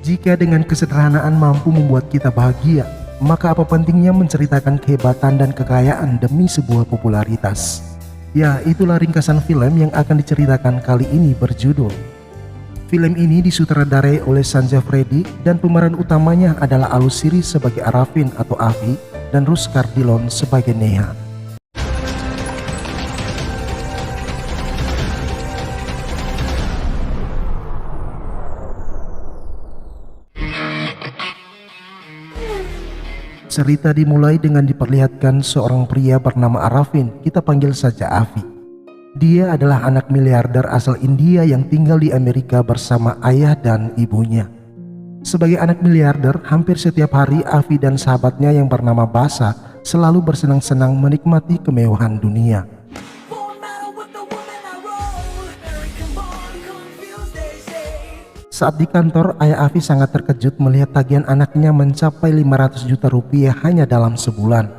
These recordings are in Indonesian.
Jika dengan kesederhanaan mampu membuat kita bahagia, maka apa pentingnya menceritakan kehebatan dan kekayaan demi sebuah popularitas? Ya, itulah ringkasan film yang akan diceritakan kali ini berjudul. Film ini disutradarai oleh Sanja Freddy dan pemeran utamanya adalah Alus Siri sebagai Arafin atau Avi dan Rus Kardilon sebagai Neha. Cerita dimulai dengan diperlihatkan seorang pria bernama Arafin, kita panggil saja Avi. Dia adalah anak miliarder asal India yang tinggal di Amerika bersama ayah dan ibunya. Sebagai anak miliarder, hampir setiap hari Avi dan sahabatnya yang bernama Basa selalu bersenang-senang menikmati kemewahan dunia. Saat di kantor, ayah Avi sangat terkejut melihat tagihan anaknya mencapai 500 juta rupiah hanya dalam sebulan.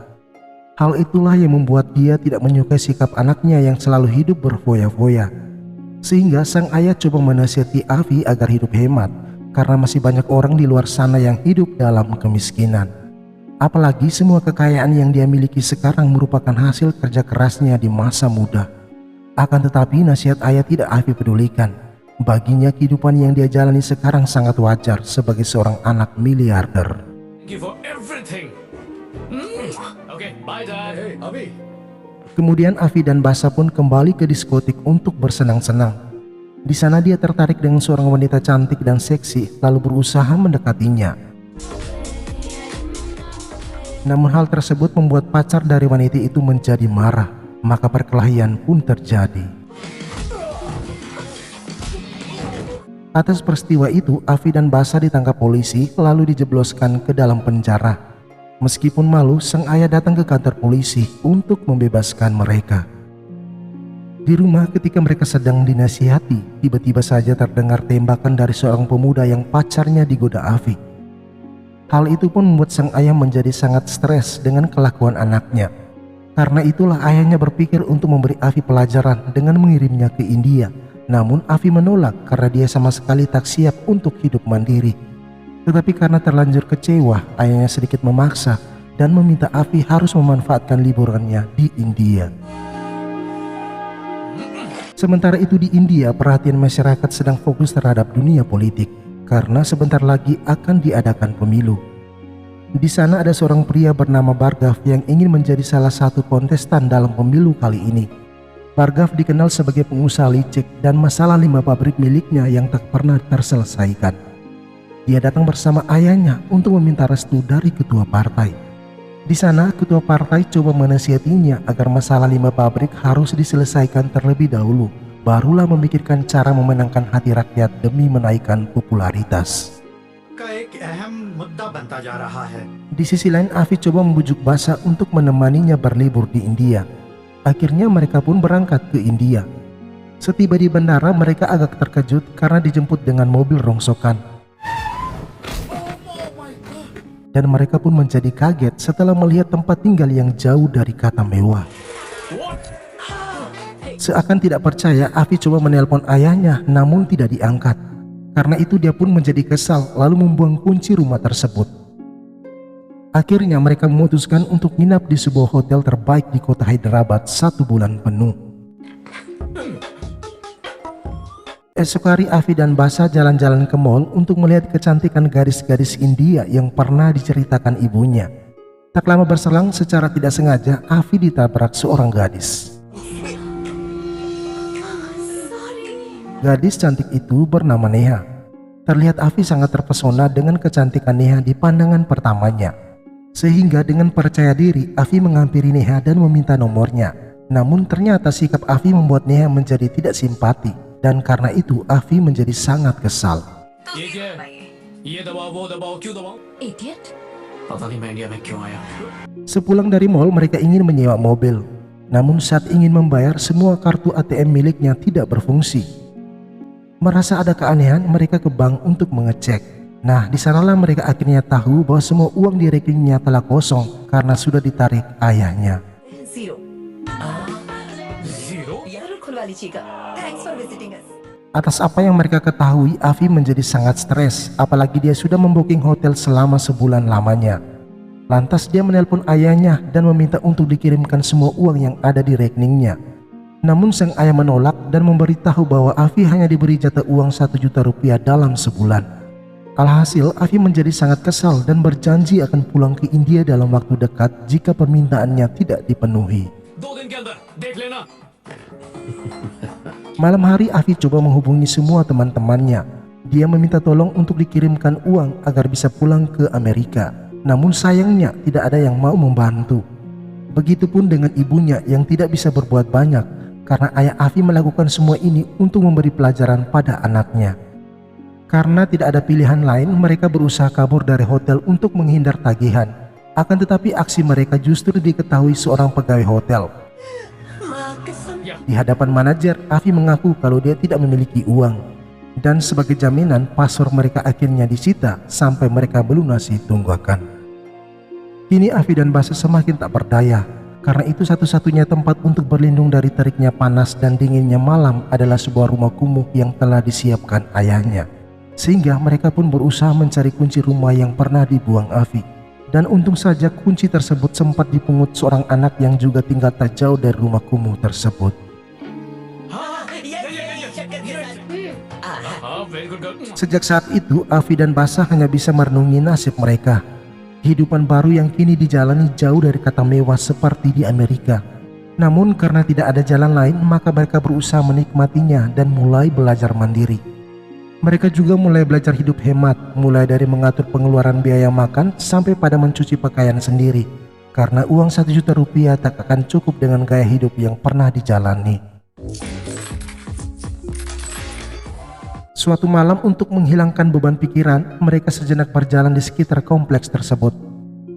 Hal itulah yang membuat dia tidak menyukai sikap anaknya yang selalu hidup berfoya-foya. Sehingga sang ayah coba menasihati Avi agar hidup hemat, karena masih banyak orang di luar sana yang hidup dalam kemiskinan. Apalagi semua kekayaan yang dia miliki sekarang merupakan hasil kerja kerasnya di masa muda. Akan tetapi nasihat ayah tidak Avi pedulikan. Baginya kehidupan yang dia jalani sekarang sangat wajar sebagai seorang anak miliarder. Kemudian Avi dan Basa pun kembali ke diskotik untuk bersenang-senang. Di sana dia tertarik dengan seorang wanita cantik dan seksi lalu berusaha mendekatinya. Namun hal tersebut membuat pacar dari wanita itu menjadi marah, maka perkelahian pun terjadi. Atas peristiwa itu, Avi dan Basa ditangkap polisi lalu dijebloskan ke dalam penjara. Meskipun malu, sang ayah datang ke kantor polisi untuk membebaskan mereka. Di rumah ketika mereka sedang dinasihati, tiba-tiba saja terdengar tembakan dari seorang pemuda yang pacarnya digoda Avi. Hal itu pun membuat sang ayah menjadi sangat stres dengan kelakuan anaknya. Karena itulah ayahnya berpikir untuk memberi Avi pelajaran dengan mengirimnya ke India. Namun Avi menolak karena dia sama sekali tak siap untuk hidup mandiri. Tetapi karena terlanjur kecewa, ayahnya sedikit memaksa dan meminta Avi harus memanfaatkan liburannya di India. Sementara itu di India, perhatian masyarakat sedang fokus terhadap dunia politik karena sebentar lagi akan diadakan pemilu. Di sana ada seorang pria bernama Bhargav yang ingin menjadi salah satu kontestan dalam pemilu kali ini. Bhargav dikenal sebagai pengusaha licik dan masalah 5 pabrik miliknya yang tak pernah terselesaikan. Dia datang bersama ayahnya untuk meminta restu dari ketua partai. Di sana ketua partai coba menasihatinya agar masalah 5 pabrik harus diselesaikan terlebih dahulu, barulah memikirkan cara memenangkan hati rakyat demi menaikkan popularitas. Di sisi lain, Avi coba membujuk Basa untuk menemaninya berlibur di India. Akhirnya mereka pun berangkat ke India. Setiba di bandara, mereka agak terkejut karena dijemput dengan mobil rongsokan. Dan mereka pun menjadi kaget setelah melihat tempat tinggal yang jauh dari kata mewah. Seakan tidak percaya, Avi coba menelpon ayahnya namun tidak diangkat. Karena itu dia pun menjadi kesal lalu membuang kunci rumah tersebut. Akhirnya mereka memutuskan untuk nginap di sebuah hotel terbaik di kota Hyderabad 1 bulan penuh. Esok hari Avi dan Basa jalan-jalan ke mall untuk melihat kecantikan gadis-gadis India yang pernah diceritakan ibunya. Tak lama berselang, secara tidak sengaja Avi ditabrak seorang gadis. Gadis cantik itu bernama Neha. Terlihat Avi sangat terpesona dengan kecantikan Neha di pandangan pertamanya. Sehingga dengan percaya diri, Avi menghampiri Neha dan meminta nomornya. Namun ternyata sikap Avi membuat Neha menjadi tidak simpati. Dan karena itu Avi menjadi sangat kesal. Sepulang dari mall, mereka ingin menyewa mobil. Namun saat ingin membayar, semua kartu ATM miliknya tidak berfungsi. Merasa ada keanehan, mereka ke bank untuk mengecek. Nah, di sanalah mereka akhirnya tahu bahwa semua uang di rekeningnya telah kosong karena sudah ditarik ayahnya. Atas apa yang mereka ketahui, Afi menjadi sangat stres, apalagi dia sudah membooking hotel selama sebulan lamanya. Lantas dia menelpon ayahnya dan meminta untuk dikirimkan semua uang yang ada di rekeningnya. Namun sang ayah menolak dan memberitahu bahwa Afi hanya diberi jatah uang 1 juta rupiah dalam sebulan. Alhasil, Afi menjadi sangat kesal dan berjanji akan pulang ke India dalam waktu dekat jika permintaannya tidak dipenuhi. Malam hari, Afi coba menghubungi semua teman-temannya. Dia meminta tolong untuk dikirimkan uang agar bisa pulang ke Amerika. Namun sayangnya tidak ada yang mau membantu. Begitupun dengan ibunya yang tidak bisa berbuat banyak karena ayah Afi melakukan semua ini untuk memberi pelajaran pada anaknya. Karena tidak ada pilihan lain, mereka berusaha kabur dari hotel untuk menghindar tagihan. Akan tetapi aksi mereka justru diketahui seorang pegawai hotel. Di hadapan manajer, Afi mengaku kalau dia tidak memiliki uang. Dan sebagai jaminan, paspor mereka akhirnya disita sampai mereka melunasi tunggakan. Kini Afi dan Basa semakin tak berdaya, karena itu satu-satunya tempat untuk berlindung dari teriknya panas dan dinginnya malam adalah sebuah rumah kumuh yang telah disiapkan ayahnya. Sehingga mereka pun berusaha mencari kunci rumah yang pernah dibuang Afi. Dan untung saja kunci tersebut sempat dipungut seorang anak yang juga tinggal tak jauh dari rumah kumuh tersebut. Sejak saat itu, Afi dan Basa hanya bisa merenungi nasib mereka. Kehidupan baru yang kini dijalani jauh dari kata mewah seperti di Amerika. Namun karena tidak ada jalan lain, maka mereka berusaha menikmatinya dan mulai belajar mandiri. Mereka juga mulai belajar hidup hemat, mulai dari mengatur pengeluaran biaya makan sampai pada mencuci pakaian sendiri. Karena uang 1 juta rupiah tak akan cukup dengan gaya hidup yang pernah dijalani. Suatu malam untuk menghilangkan beban pikiran, mereka sejenak berjalan di sekitar kompleks tersebut.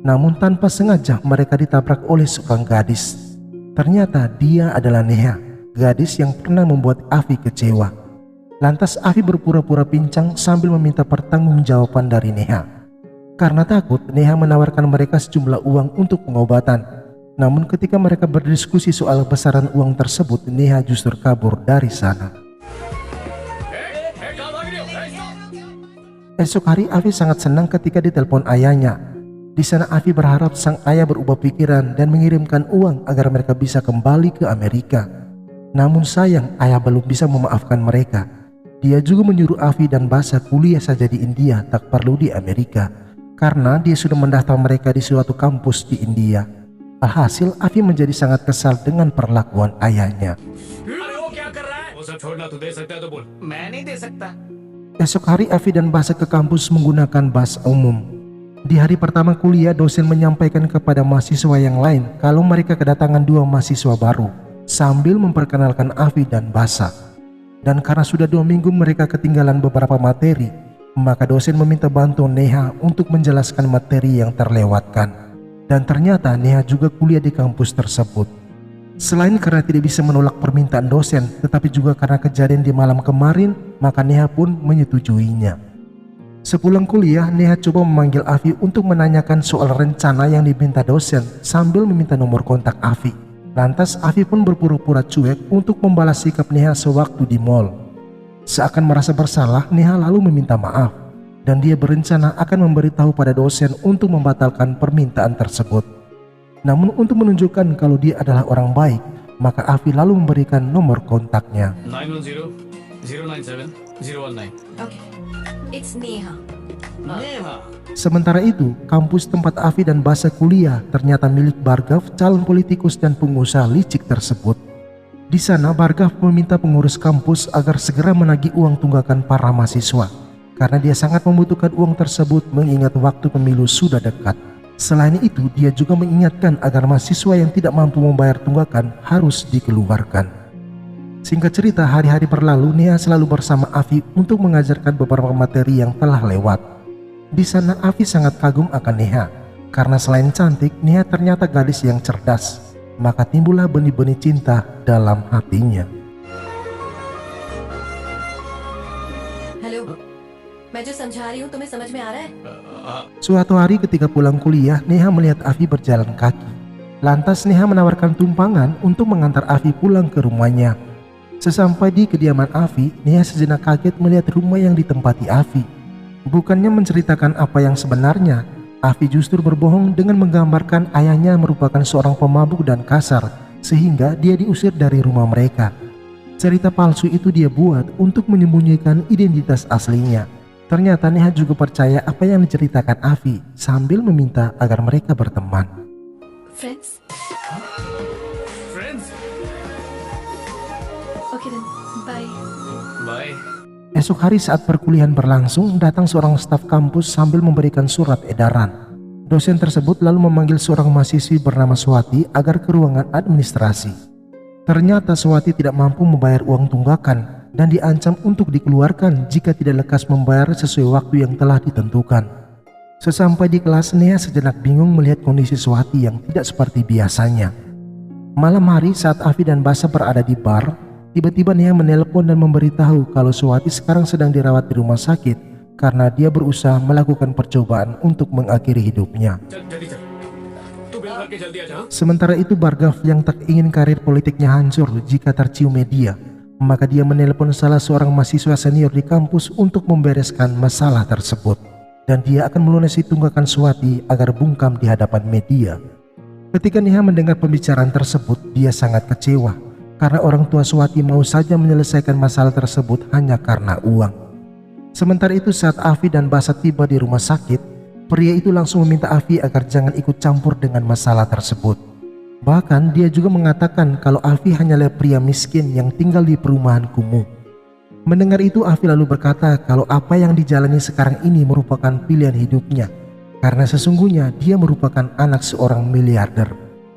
Namun tanpa sengaja mereka ditabrak oleh seorang gadis. Ternyata dia adalah Neha, gadis yang pernah membuat Afi kecewa. Lantas Afi berpura-pura pincang sambil meminta pertanggungjawaban dari Neha. Karena takut, Neha menawarkan mereka sejumlah uang untuk pengobatan. Namun ketika mereka berdiskusi soal besaran uang tersebut, Neha justru kabur dari sana. Esok hari Afi sangat senang ketika ditelepon ayahnya. Di sana Afi berharap sang ayah berubah pikiran dan mengirimkan uang agar mereka bisa kembali ke Amerika. Namun sayang, ayah belum bisa memaafkan mereka. Dia juga menyuruh Afi dan Basa kuliah saja di India, tak perlu di Amerika, karena dia sudah mendaftar mereka di suatu kampus di India. Alhasil, Afi menjadi sangat kesal dengan perlakuan ayahnya. Esok hari Afi dan Basa ke kampus menggunakan bus umum. Di hari pertama kuliah, dosen menyampaikan kepada mahasiswa yang lain kalau mereka kedatangan 2 mahasiswa baru, sambil memperkenalkan Afi dan Basa. Dan karena sudah 2 minggu mereka ketinggalan beberapa materi, maka dosen meminta bantuan Neha untuk menjelaskan materi yang terlewatkan. Dan ternyata Neha juga kuliah di kampus tersebut. Selain karena tidak bisa menolak permintaan dosen, tetapi juga karena kejadian di malam kemarin, maka Neha pun menyetujuinya. Sepulang kuliah, Neha coba memanggil Afi untuk menanyakan soal rencana yang diminta dosen sambil meminta nomor kontak Afi. Lantas Afi pun berpura-pura cuek untuk membalas sikap Neha sewaktu di mall. Seakan merasa bersalah, Neha lalu meminta maaf. Dan dia berencana akan memberitahu pada dosen untuk membatalkan permintaan tersebut. Namun untuk menunjukkan kalau dia adalah orang baik, maka Afi lalu memberikan nomor kontaknya. 910-097-019. Okay. It's Neha. Sementara itu, kampus tempat Afi dan Basa kuliah ternyata milik Bhargav, calon politikus dan pengusaha licik tersebut. Di sana, Bhargav meminta pengurus kampus agar segera menagih uang tunggakan para mahasiswa, karena dia sangat membutuhkan uang tersebut mengingat waktu pemilu sudah dekat. Selain itu, dia juga mengingatkan agar mahasiswa yang tidak mampu membayar tunggakan harus dikeluarkan. Singkat cerita, hari-hari berlalu, Neha selalu bersama Afi untuk mengajarkan beberapa materi yang telah lewat. Di sana Afi sangat kagum akan Neha, karena selain cantik, Neha ternyata gadis yang cerdas. Maka timbullah benih-benih cinta dalam hatinya. Hello. मैं जो समझा रही हूँ तुम्हें समझ में आ रहा है? Suatu hari ketika pulang kuliah, Neha melihat Afi berjalan kaki. Lantas Neha menawarkan tumpangan untuk mengantar Afi pulang ke rumahnya. Sesampai di kediaman Avi, Nia sejenak kaget melihat rumah yang ditempati Avi. Bukannya menceritakan apa yang sebenarnya, Avi justru berbohong dengan menggambarkan ayahnya merupakan seorang pemabuk dan kasar, sehingga dia diusir dari rumah mereka. Cerita palsu itu dia buat untuk menyembunyikan identitas aslinya. Ternyata Neha juga percaya apa yang diceritakan Avi sambil meminta agar mereka berteman. Friends? Friends? Okay then, bye. Bye. Esok hari saat perkuliahan berlangsung, datang seorang staf kampus sambil memberikan surat edaran. Dosen tersebut lalu memanggil seorang mahasiswi bernama Swati agar ke ruangan administrasi. Ternyata Swati tidak mampu membayar uang tunggakan dan diancam untuk dikeluarkan jika tidak lekas membayar sesuai waktu yang telah ditentukan. Sesampai di kelas, Nia sejenak bingung melihat kondisi Swati yang tidak seperti biasanya. Malam hari saat Avi dan Basa berada di bar, tiba-tiba Nia menelpon dan memberitahu kalau Swati sekarang sedang dirawat di rumah sakit karena dia berusaha melakukan percobaan untuk mengakhiri hidupnya. Sementara itu Bargav yang tak ingin karir politiknya hancur jika tercium media, maka dia menelpon salah seorang mahasiswa senior di kampus untuk membereskan masalah tersebut, dan dia akan melunasi tunggakan Swati agar bungkam di hadapan media. Ketika Neha mendengar pembicaraan tersebut, dia sangat kecewa karena orang tua Swati mau saja menyelesaikan masalah tersebut hanya karena uang. Sementara itu saat Avi dan Basa tiba di rumah sakit, pria itu langsung meminta Avi agar jangan ikut campur dengan masalah tersebut. Bahkan dia juga mengatakan kalau Avi hanyalah pria miskin yang tinggal di perumahan kumuh. Mendengar itu Avi lalu berkata kalau apa yang dijalani sekarang ini merupakan pilihan hidupnya, karena sesungguhnya dia merupakan anak seorang miliarder.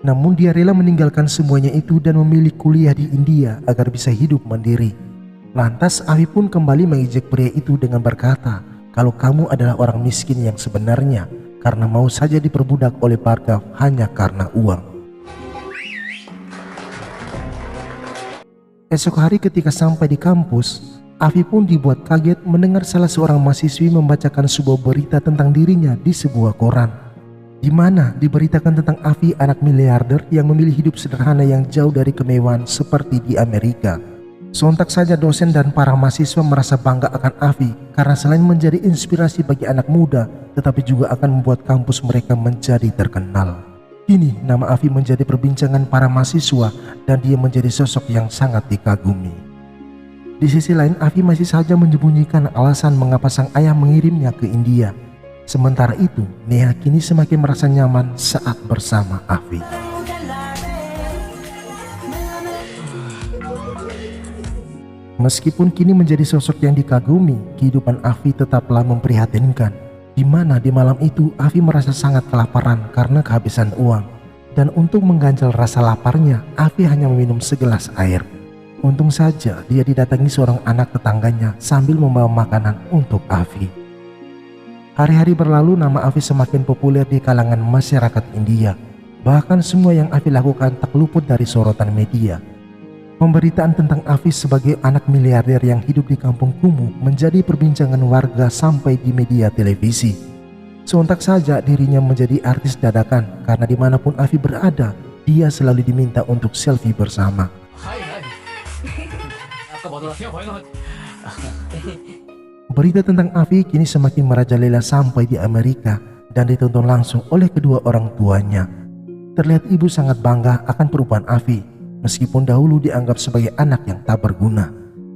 Namun dia rela meninggalkan semuanya itu dan memilih kuliah di India agar bisa hidup mandiri. Lantas Avi pun kembali mengejek pria itu dengan berkata kalau kamu adalah orang miskin yang sebenarnya karena mau saja diperbudak oleh Bargav hanya karena uang. Esok hari ketika sampai di kampus, Avi pun dibuat kaget mendengar salah seorang mahasiswi membacakan sebuah berita tentang dirinya di sebuah koran, di mana diberitakan tentang Avi anak miliarder yang memilih hidup sederhana yang jauh dari kemewahan seperti di Amerika. Sontak saja dosen dan para mahasiswa merasa bangga akan Avi karena selain menjadi inspirasi bagi anak muda, tetapi juga akan membuat kampus mereka menjadi terkenal. Kini nama Avi menjadi perbincangan para mahasiswa dan dia menjadi sosok yang sangat dikagumi. Di sisi lain, Avi masih saja menyembunyikan alasan mengapa sang ayah mengirimnya ke India. Sementara itu, Neha kini semakin merasa nyaman saat bersama Avi. Meskipun kini menjadi sosok yang dikagumi, kehidupan Avi tetaplah memprihatinkan. Di mana di malam itu Avi merasa sangat kelaparan karena kehabisan uang. Dan untuk mengganjal rasa laparnya, Avi hanya meminum segelas air. Untung saja dia didatangi seorang anak tetangganya sambil membawa makanan untuk Avi. Hari-hari berlalu, nama Avi semakin populer di kalangan masyarakat India. Bahkan semua yang Avi lakukan tak luput dari sorotan media. Pemberitaan tentang Avi sebagai anak miliarder yang hidup di kampung kumuh menjadi perbincangan warga sampai di media televisi. Sontak saja dirinya menjadi artis dadakan karena dimanapun Avi berada, dia selalu diminta untuk selfie bersama. Berita tentang Avi kini semakin merajalela sampai di Amerika dan ditonton langsung oleh kedua orang tuanya. Terlihat ibu sangat bangga akan perubahan Avi. Meskipun dahulu dianggap sebagai anak yang tak berguna.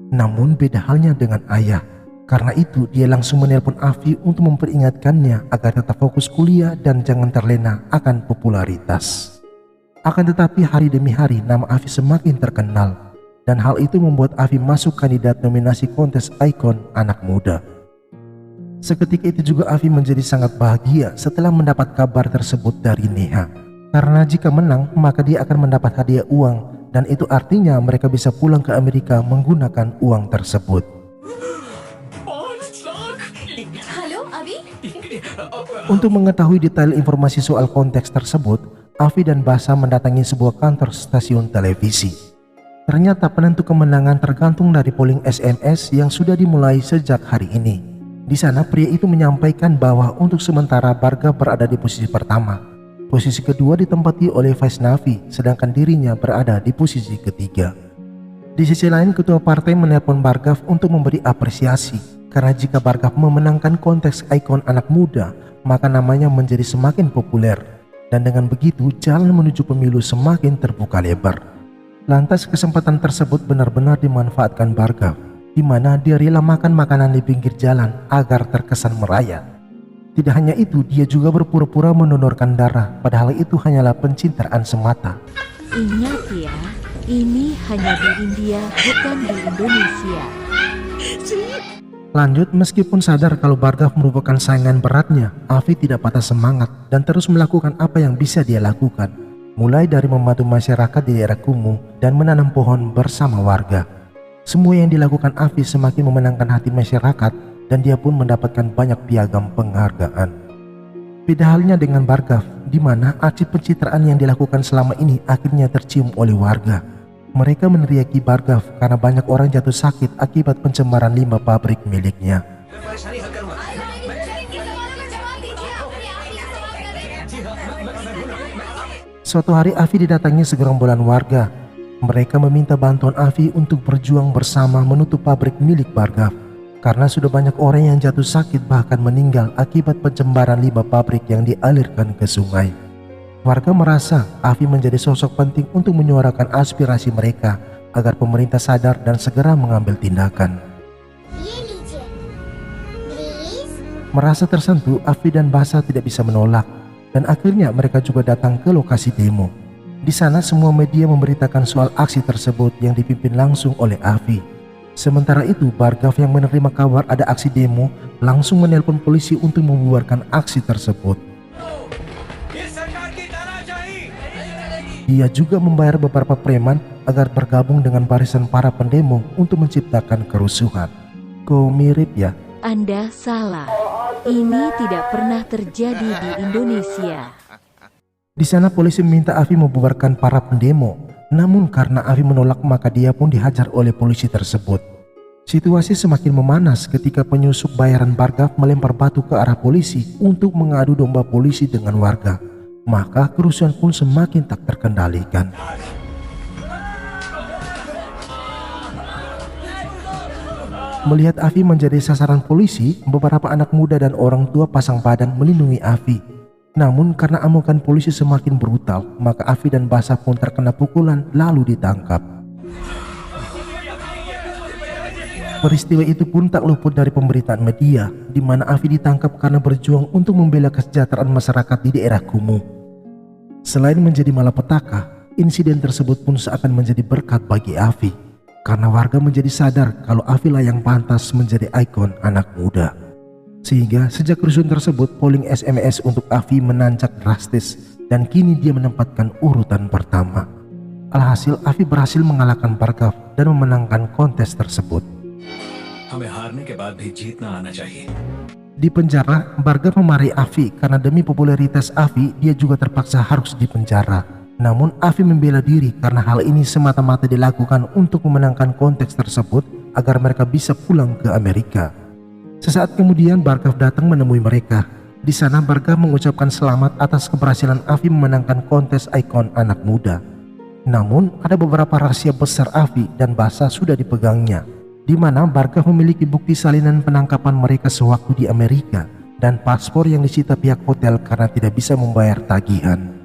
Namun beda halnya dengan ayah. Karena itu dia langsung menelpon Avi untuk memperingatkannya agar tetap fokus kuliah dan jangan terlena akan popularitas. Akan tetapi hari demi hari nama Avi semakin terkenal. Dan hal itu membuat Avi masuk kandidat nominasi kontes ikon anak muda. Seketika itu juga Avi menjadi sangat bahagia setelah mendapat kabar tersebut dari Neha. Karena jika menang maka dia akan mendapat hadiah uang. Dan itu artinya mereka bisa pulang ke Amerika menggunakan uang tersebut. Halo, Avi? Untuk mengetahui detail informasi soal konteks tersebut, Avi dan Basa mendatangi sebuah kantor stasiun televisi. Ternyata penentu kemenangan tergantung dari polling SMS yang sudah dimulai sejak hari ini. Di sana pria itu menyampaikan bahwa untuk sementara Bargav berada di posisi pertama. Posisi kedua ditempati oleh Vaishnavi, sedangkan dirinya berada di posisi ketiga. Di sisi lain, ketua partai menelpon Bargav untuk memberi apresiasi karena jika Bargav memenangkan kontes ikon anak muda, maka namanya menjadi semakin populer dan dengan begitu jalan menuju pemilu semakin terbuka lebar. Lantas kesempatan tersebut benar-benar dimanfaatkan Bargav, di mana dia rela makan makanan di pinggir jalan agar terkesan merayat. Tidak hanya itu, dia juga berpura-pura mendonorkan darah, padahal itu hanyalah pencintaan semata. Ingat ya, ini hanya di India, bukan di Indonesia. Lanjut, meskipun sadar kalau Bargav merupakan saingan beratnya, Afi tidak patah semangat dan terus melakukan apa yang bisa dia lakukan. Mulai dari membantu masyarakat di daerah kumuh dan menanam pohon bersama warga. Semua yang dilakukan Afi semakin memenangkan hati masyarakat dan dia pun mendapatkan banyak piagam penghargaan. Beda halnya dengan Bargav, di mana aksi pencitraan yang dilakukan selama ini akhirnya tercium oleh warga. Mereka meneriaki Bargav karena banyak orang jatuh sakit akibat pencemaran limbah pabrik miliknya. Suatu hari Afi didatangi segerombolan warga. Mereka meminta bantuan Afi untuk berjuang bersama menutup pabrik milik Bargav. Karena sudah banyak orang yang jatuh sakit bahkan meninggal akibat pencemaran limbah pabrik yang dialirkan ke sungai. Warga merasa Afi menjadi sosok penting untuk menyuarakan aspirasi mereka agar pemerintah sadar dan segera mengambil tindakan. Merasa tersentuh, Afi dan Basa tidak bisa menolak dan akhirnya mereka juga datang ke lokasi demo. Di sana semua media memberitakan soal aksi tersebut yang dipimpin langsung oleh Afi. Sementara itu, Bargav yang menerima kabar ada aksi demo langsung menelpon polisi untuk membubarkan aksi tersebut. Dia juga membayar beberapa preman agar bergabung dengan barisan para pendemo untuk menciptakan kerusuhan. Kok mirip ya? Anda salah. Ini tidak pernah terjadi di Indonesia. Di sana polisi meminta Afi membubarkan para pendemo. Namun karena Afi menolak maka dia pun dihajar oleh polisi tersebut. Situasi semakin memanas ketika penyusup bayaran Bargav melempar batu ke arah polisi untuk mengadu domba polisi dengan warga. Maka kerusuhan pun semakin tak terkendalikan. Melihat Afi menjadi sasaran polisi, beberapa anak muda dan orang tua pasang badan melindungi Afi. Namun karena amukan polisi semakin brutal, maka Afi dan Basa pun terkena pukulan lalu ditangkap. Peristiwa itu pun tak luput dari pemberitaan media, di mana Afi ditangkap karena berjuang untuk membela kesejahteraan masyarakat di daerah kumuh. Selain menjadi malapetaka, insiden tersebut pun seakan menjadi berkat bagi Afi, karena warga menjadi sadar kalau Afi lah yang pantas menjadi ikon anak muda. Sehingga sejak kerusuhan tersebut, polling SMS untuk Afi menancap drastis dan kini dia menempatkan urutan pertama. Alhasil Afi berhasil mengalahkan Bargav dan memenangkan kontes tersebut. Di penjara, Bargav memarahi Afi karena demi popularitas Afi dia juga terpaksa harus dipenjara. Namun Afi membela diri karena hal ini semata-mata dilakukan untuk memenangkan kontes tersebut agar mereka bisa pulang ke Amerika. Sesaat kemudian Bargav datang menemui mereka. Di sana Bargav mengucapkan selamat atas keberhasilan Afi memenangkan kontes ikon anak muda. Namun ada beberapa rahasia besar Afi dan Basa sudah dipegangnya, di mana Bargav memiliki bukti salinan penangkapan mereka sewaktu di Amerika dan paspor yang disita pihak hotel karena tidak bisa membayar tagihan.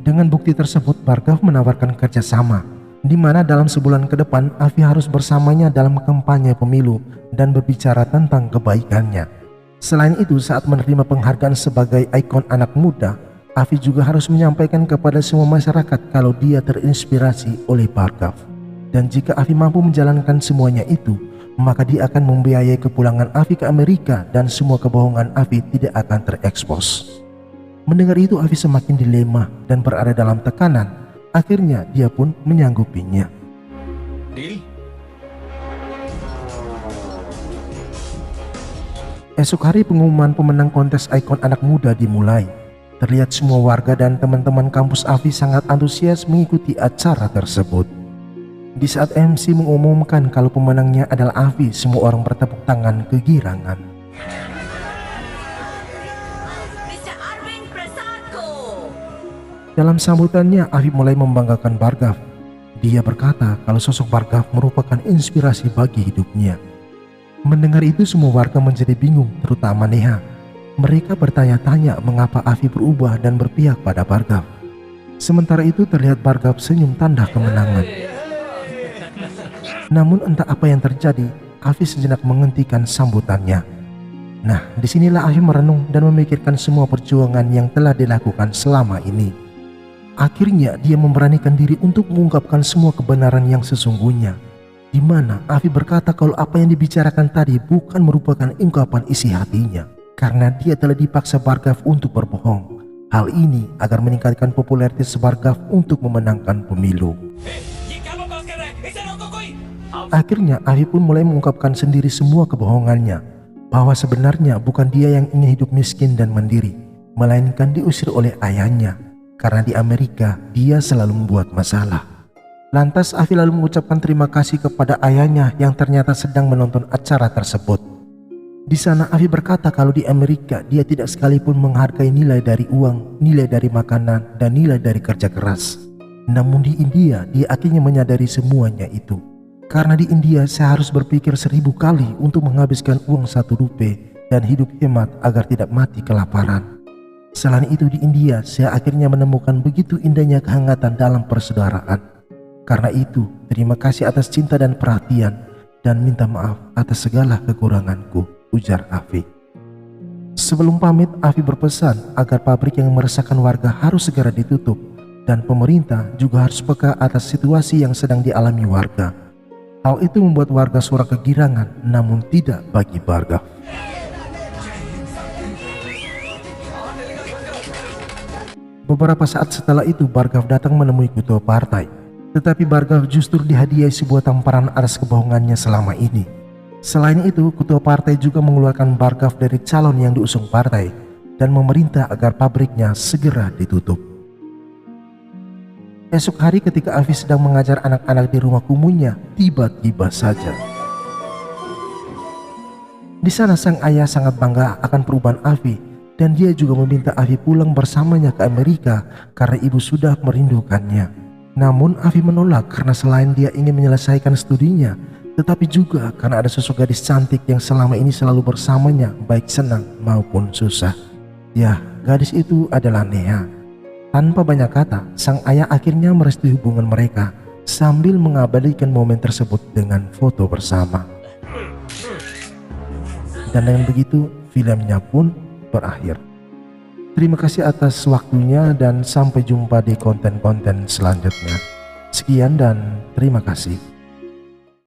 Dengan bukti tersebut Bargav menawarkan kerjasama, di mana dalam sebulan ke depan Afi harus bersamanya dalam kampanye pemilu dan berbicara tentang kebaikannya. Selain itu, saat menerima penghargaan sebagai ikon anak muda, Afi juga harus menyampaikan kepada semua masyarakat kalau dia terinspirasi oleh Bargav. Dan jika Afi mampu menjalankan semuanya itu, maka dia akan membiayai kepulangan Afi ke Amerika dan semua kebohongan Afi tidak akan terekspos. Mendengar itu Afi semakin dilema dan berada dalam tekanan. Akhirnya dia pun menyanggupinya. Deal? Esok hari pengumuman pemenang kontes ikon anak muda dimulai. Terlihat semua warga dan teman-teman kampus Afi sangat antusias mengikuti acara tersebut. Di saat MC mengumumkan kalau pemenangnya adalah Afi, semua orang bertepuk tangan kegirangan. Dalam sambutannya, Afi mulai membanggakan Bargav. Dia berkata kalau sosok Bargav merupakan inspirasi bagi hidupnya. Mendengar itu semua warga menjadi bingung, terutama Neha. Mereka bertanya-tanya mengapa Avi berubah dan berpihak pada Bargav. Sementara itu terlihat Bargav senyum tanda kemenangan. Namun entah apa yang terjadi, Avi sejenak menghentikan sambutannya. Nah, disinilah Avi merenung dan memikirkan semua perjuangan yang telah dilakukan selama ini. Akhirnya dia memberanikan diri untuk mengungkapkan semua kebenaran yang sesungguhnya, di mana Avi berkata kalau apa yang dibicarakan tadi bukan merupakan ungkapan isi hatinya, karena dia telah dipaksa Bargav untuk berbohong. Hal ini agar meningkatkan popularitas Bargav untuk memenangkan pemilu. Akhirnya Avi pun mulai mengungkapkan sendiri semua kebohongannya, bahwa sebenarnya bukan dia yang ingin hidup miskin dan mandiri, melainkan diusir oleh ayahnya. Karena di Amerika dia selalu membuat masalah. Lantas Avi lalu mengucapkan terima kasih kepada ayahnya yang ternyata sedang menonton acara tersebut. Di sana Avi berkata kalau di Amerika dia tidak sekalipun menghargai nilai dari uang, nilai dari makanan, dan nilai dari kerja keras. Namun di India dia akhirnya menyadari semuanya itu. Karena di India saya harus berpikir 1000 kali untuk menghabiskan uang 1 rupiah dan hidup hemat agar tidak mati kelaparan. Selain itu di India saya akhirnya menemukan begitu indahnya kehangatan dalam persaudaraan. Karena itu terima kasih atas cinta dan perhatian dan minta maaf atas segala kekuranganku, ujar Avi. Sebelum pamit Avi berpesan agar pabrik yang meresahkan warga harus segera ditutup dan pemerintah juga harus peka atas situasi yang sedang dialami warga. Hal itu membuat warga sorak kegirangan, namun tidak bagi Bargav. Beberapa saat setelah itu Bargav datang menemui ketua partai. Tetapi Bargav justru dihadiahi sebuah tamparan atas kebohongannya selama ini. Selain itu ketua partai juga mengeluarkan Bargav dari calon yang diusung partai dan memerintah agar pabriknya segera ditutup. Esok hari ketika Avi sedang mengajar anak-anak di rumah kumunya, tiba-tiba saja di sana sang ayah sangat bangga akan perubahan Avi. Dan dia juga meminta Avi pulang bersamanya ke Amerika karena ibu sudah merindukannya. Namun Avi menolak karena selain dia ingin menyelesaikan studinya, tetapi juga karena ada sosok gadis cantik yang selama ini selalu bersamanya baik senang maupun susah. Ya, gadis itu adalah Neha. Tanpa banyak kata, sang ayah akhirnya merestui hubungan mereka sambil mengabadikan momen tersebut dengan foto bersama. Dan dengan begitu filmnya pun berakhir. Terima kasih atas waktunya dan sampai jumpa di konten-konten selanjutnya. Sekian dan terima kasih.